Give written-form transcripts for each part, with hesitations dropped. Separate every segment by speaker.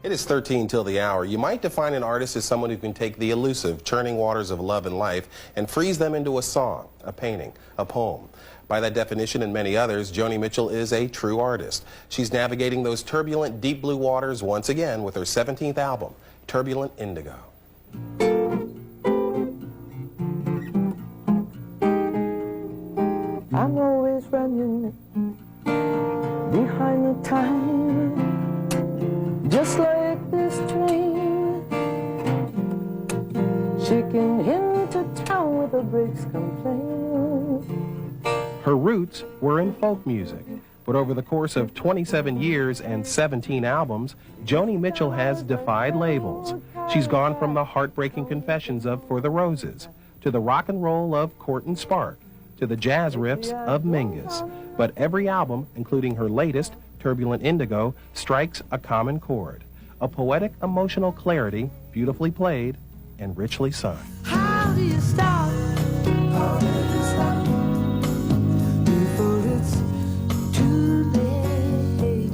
Speaker 1: It is 13 till the hour. You might define an artist as someone who can take the elusive, churning waters of love and life and freeze them into a song, a painting, a poem. By that definition and many others, Joni Mitchell is a true artist. She's navigating those turbulent, deep blue waters once again with her 17th album, Turbulent Indigo.
Speaker 2: I'm always running behind the time, just like this train, shaking into town with the brakes complaining.
Speaker 1: Her roots were in folk music, but over the course of 27 years and 17 albums, Joni Mitchell has defied labels. She's gone from the heartbreaking confessions of For the Roses to the rock and roll of Court and Spark to the jazz riffs of Mingus. But every album, including her latest, Turbulent Indigo, strikes a common chord, a poetic, emotional clarity, beautifully played and richly sung.
Speaker 2: How do you stop? How do you stop? Before it's too late.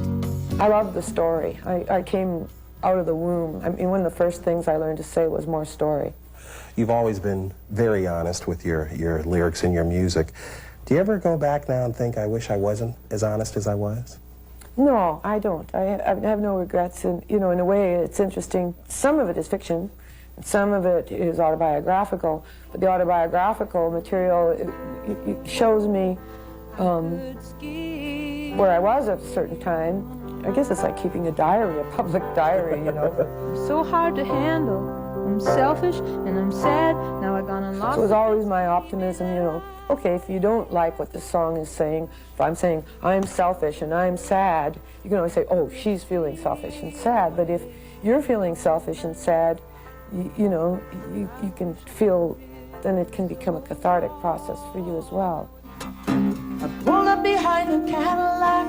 Speaker 2: I love the story. I came out of the womb. I mean, one of the first things I learned to say was more story.
Speaker 1: You've always been very honest with your lyrics and your music. Do you ever go back now and think, I wish I wasn't as honest as I was?
Speaker 2: No, I don't. I have no regrets. And, you know, in a way, it's interesting. Some of it is fiction, and some of it is autobiographical. But the autobiographical material it shows me where I was at a certain time. I guess it's like keeping a diary, a public diary, you know.
Speaker 3: So hard to handle. I'm selfish and I'm sad. Now I've gone and lost.
Speaker 2: So it was always my optimism, you know. Okay, if you don't like what the song is saying, if I'm saying I'm selfish and I'm sad, you can always say, oh, she's feeling selfish and sad. But if you're feeling selfish and sad, you know, you can feel, then it can become a cathartic process for you as well. I pulled up behind a Cadillac.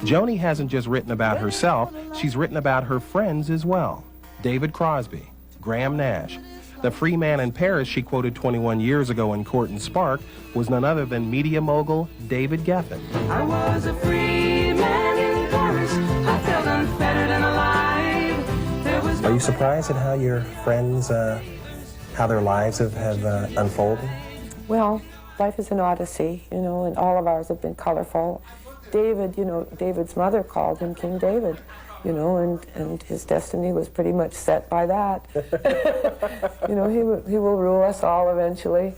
Speaker 1: Joni hasn't just written about herself, she's written about her friends as well. David Crosby, Graham Nash. The free man in Paris she quoted 21 years ago in Court and Spark was none other than media mogul David Geffen.
Speaker 2: I was a free man in Paris. I felt unfettered and alive. There was
Speaker 1: Are you surprised at how your friends, how their lives have unfolded?
Speaker 2: Well, life is an odyssey, you know, and all of ours have been colorful. David, you know, David's mother called him King David. You know, and his destiny was pretty much set by that. You know, he will rule us all eventually.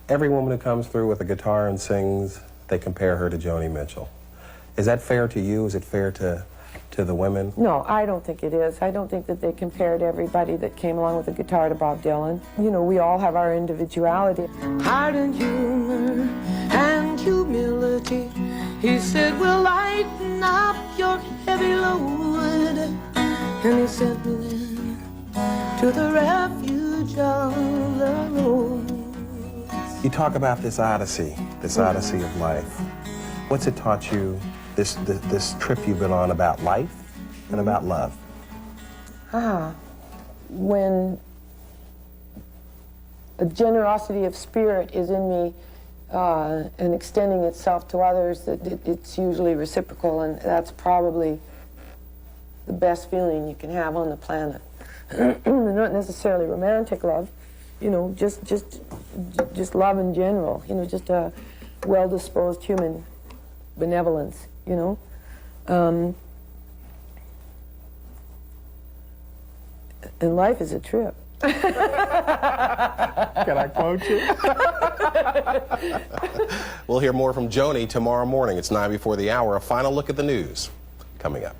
Speaker 1: Every woman who comes through with a guitar and sings, they compare her to Joni Mitchell. Is that fair to you? Is it fair to the women?
Speaker 2: No, I don't think it is. I don't think that they compared everybody that came along with a guitar to Bob Dylan. You know, we all have our individuality. Heart and humor and humility, he said, will lighten up your heavy load. And he sent me then to the refuge of the road.
Speaker 1: You talk about this odyssey of life. What's it taught you, this trip you've been on about life and about love?
Speaker 2: When a generosity of spirit is in me, and extending itself to others, it's usually reciprocal, and that's probably the best feeling you can have on the planet. Not necessarily romantic love, you know, just love in general, you know, just a well-disposed human benevolence, you know. And life is a trip.
Speaker 1: Can I quote you? We'll hear more from Joni tomorrow morning. It's 9 before the hour. A final look at the news coming up.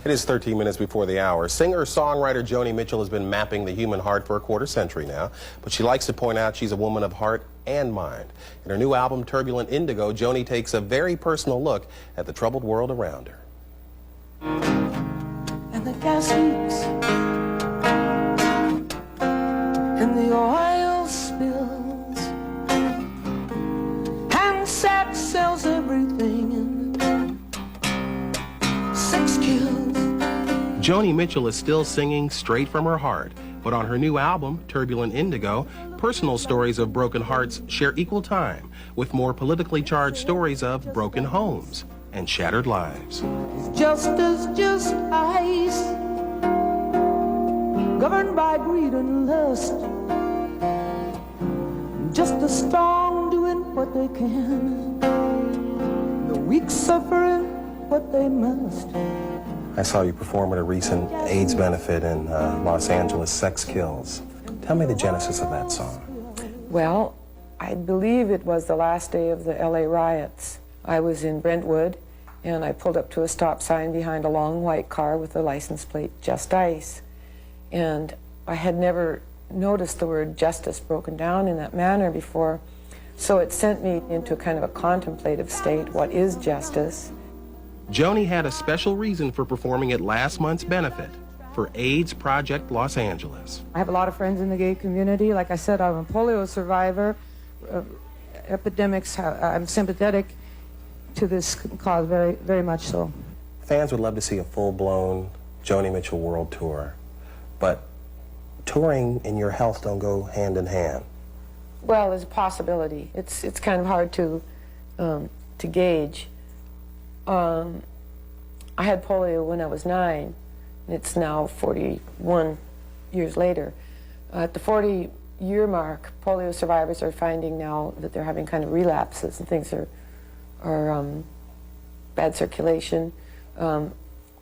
Speaker 1: It is 13 minutes before the hour. Singer-songwriter Joni Mitchell has been mapping the human heart for a quarter-century now, but she likes to point out she's a woman of heart and mind. In her new album, Turbulent Indigo, Joni takes a very personal look at the troubled world around her.
Speaker 2: And the gas leaks, and the oil spills, and sex sells everything, and sex kills.
Speaker 1: Joni Mitchell is still singing straight from her heart, but But on her new album, Turbulent Indigo, personal stories of broken hearts share equal time with more politically charged stories of broken homes and shattered lives.
Speaker 4: Justice, just ice, governed by greed and lust. Just the strong doing what they can, the weak suffering what they must.
Speaker 1: I saw you perform at a recent AIDS benefit in Los Angeles, Sex Kills. Tell me the genesis of that song.
Speaker 2: Well, I believe it was the last day of the LA riots. I was in Brentwood, and I pulled up to a stop sign behind a long white car with the license plate, Just Ice. And I had never noticed the word justice broken down in that manner before, so it sent me into kind of a contemplative state. What is justice?
Speaker 1: Joni had a special reason for performing at last month's benefit for AIDS Project Los Angeles.
Speaker 4: I have a lot of friends in the gay community. Like I said, I'm a polio survivor. Epidemics, I'm sympathetic to this cause, very, very much so.
Speaker 1: Fans would love to see a full-blown Joni Mitchell world tour, but touring and your health don't go hand in hand.
Speaker 2: Well, there's a possibility. It's kind of hard to gauge. I had polio when I was 9, and it's now 41 years later. At the 40-year mark, polio survivors are finding now that they're having kind of relapses and things are bad circulation.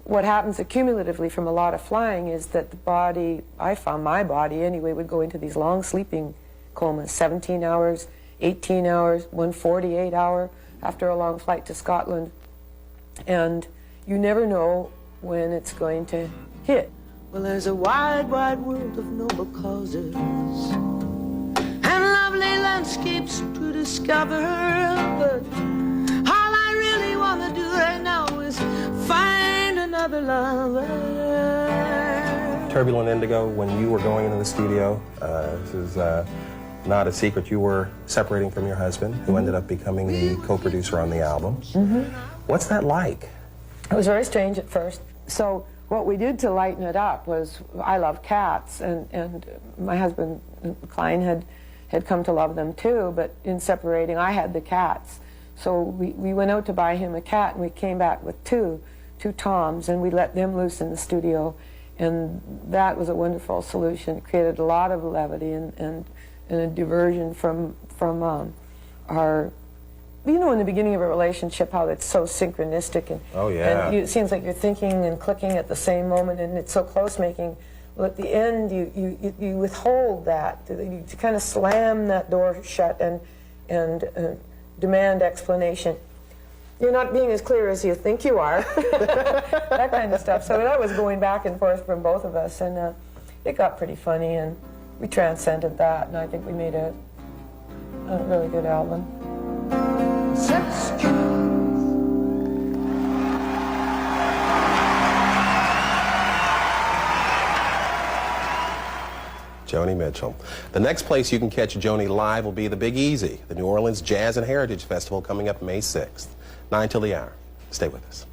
Speaker 2: What happens accumulatively from a lot of flying is that the body, I found my body anyway, would go into these long sleeping comas, 17 hours, 18 hours, 148 hour after a long flight to Scotland. And you never know when it's going to hit.
Speaker 4: Well, there's a wide, wide world of noble causes and lovely landscapes to discover, but all I really want to do right now is find another lover.
Speaker 1: Turbulent Indigo, when you were going into the studio, this is not a secret, you were separating from your husband, who ended up becoming the co-producer on the album. What's that like?
Speaker 2: It was very strange at first. So what we did to lighten it up was, I love cats, and my husband, Klein, had come to love them too, but in separating, I had the cats. So we went out to buy him a cat, and we came back with two Toms, and we let them loose in the studio, and that was a wonderful solution. It created a lot of levity and a diversion from our, you know, in the beginning of a relationship, how it's so synchronistic, and,
Speaker 1: oh, yeah.
Speaker 2: and it seems like you're thinking and clicking at the same moment, and it's so close-making. Well, at the end, you withhold that. You kind of slam that door shut and demand explanation. You're not being as clear as you think you are. That kind of stuff. So that was going back and forth from both of us, and it got pretty funny, and we transcended that, and I think we made a really good album.
Speaker 1: Joni Mitchell. The next place you can catch Joni live will be the Big Easy, the New Orleans Jazz and Heritage Festival coming up May 6th. 9 till the hour. Stay with us.